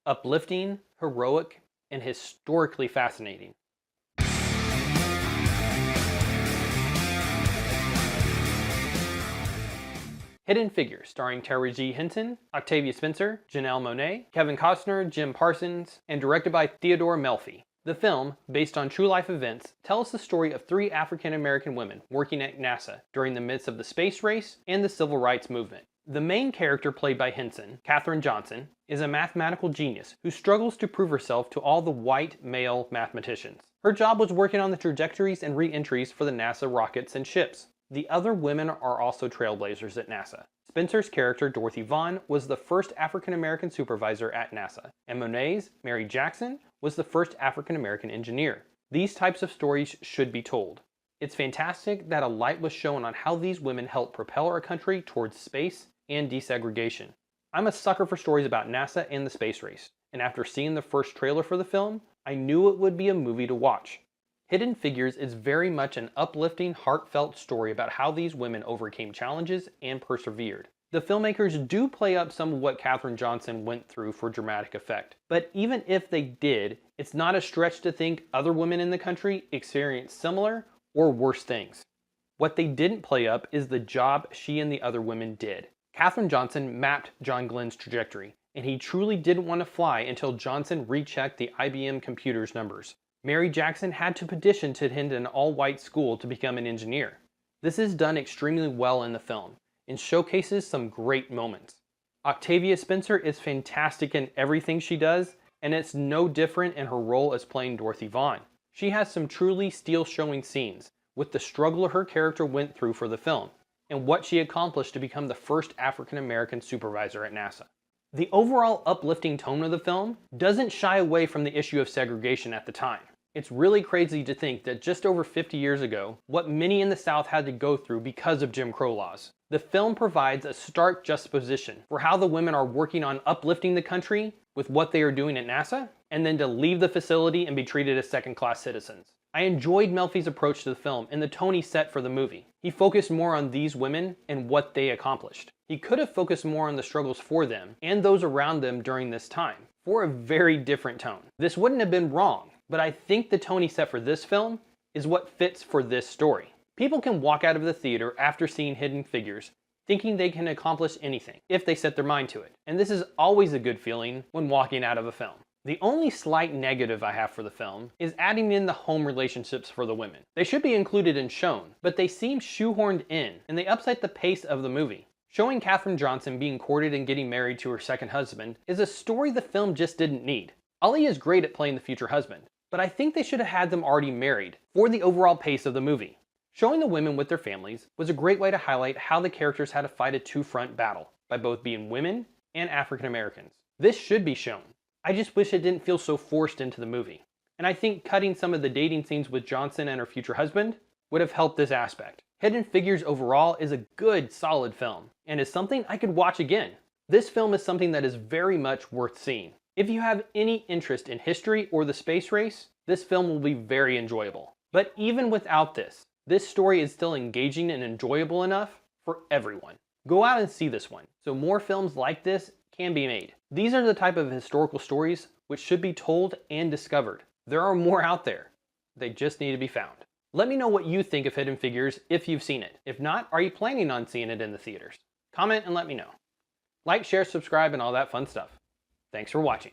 Uplifting, heroic, and historically fascinating. Hidden Figures, starring Taraji Henson, Octavia Spencer, Janelle Monae, Kevin Costner, Jim Parsons, and directed by Theodore Melfi. The film, based on true-life events, tells the story of 3 African-American women working at NASA during the midst of the space race and the civil rights movement. The main character, played by Henson, Katherine Johnson, is a mathematical genius who struggles to prove herself to all the white male mathematicians. Her job was working on the trajectories and re-entries for the NASA rockets and ships. The other women are also trailblazers at NASA. Spencer's character, Dorothy Vaughn, was the first African-American supervisor at NASA, and Monae's, Mary Jackson, was the first African-American engineer. These types of stories should be told. It's fantastic that a light was shown on how these women helped propel our country towards space and desegregation. I'm a sucker for stories about NASA and the space race, and after seeing the first trailer for the film, I knew it would be a movie to watch. Hidden Figures is very much an uplifting, heartfelt story about how these women overcame challenges and persevered. The filmmakers do play up some of what Katherine Johnson went through for dramatic effect, but even if they did, it's not a stretch to think other women in the country experienced similar or worse things. What they didn't play up is the job she and the other women did. Katherine Johnson mapped John Glenn's trajectory, and he truly didn't want to fly until Johnson rechecked the IBM computer's numbers. Mary Jackson had to petition to attend an all-white school to become an engineer. This is done extremely well in the film and showcases some great moments. Octavia Spencer is fantastic in everything she does, and it's no different in her role as playing Dorothy Vaughn. She has some truly steel-showing scenes with the struggle her character went through for the film and what she accomplished to become the first African-American supervisor at NASA. The overall uplifting tone of the film doesn't shy away from the issue of segregation at the time. It's really crazy to think that just over 50 years ago, what many in the South had to go through because of Jim Crow laws. The film provides a stark juxtaposition for how the women are working on uplifting the country with what they are doing at NASA, and then to leave the facility and be treated as second-class citizens. I enjoyed Melfi's approach to the film and the tone he set for the movie. He focused more on these women and what they accomplished. He could have focused more on the struggles for them and those around them during this time, for a very different tone. This wouldn't have been wrong, but I think the tone he set for this film is what fits for this story. People can walk out of the theater after seeing Hidden Figures thinking they can accomplish anything if they set their mind to it, and this is always a good feeling when walking out of a film. The only slight negative I have for the film is adding in the home relationships for the women. They should be included in Shone, but they seem shoehorned in, and they upset the pace of the movie. Showing Katherine Johnson being courted and getting married to her second husband is a story the film just didn't need. Ali is great at playing the future husband, but I think they should have had them already married for the overall pace of the movie. Showing the women with their families was a great way to highlight how the characters had to fight a two-front battle by both being women and African Americans. This should be shown. I just wish it didn't feel so forced into the movie. And I think cutting some of the dating scenes with Johnson and her future husband would have helped this aspect. Hidden Figures overall is a good, solid film, and is something I could watch again. This film is something that is very much worth seeing. If you have any interest in history or the space race, this film will be very enjoyable. But even without this story is still engaging and enjoyable enough for everyone. Go out and see this one, so more films like this can be made. These are the type of historical stories which should be told and discovered. There are more out there. They just need to be found. Let me know what you think of Hidden Figures if you've seen it. If not, are you planning on seeing it in the theaters? Comment and let me know. Like, share, subscribe, and all that fun stuff. Thanks for watching.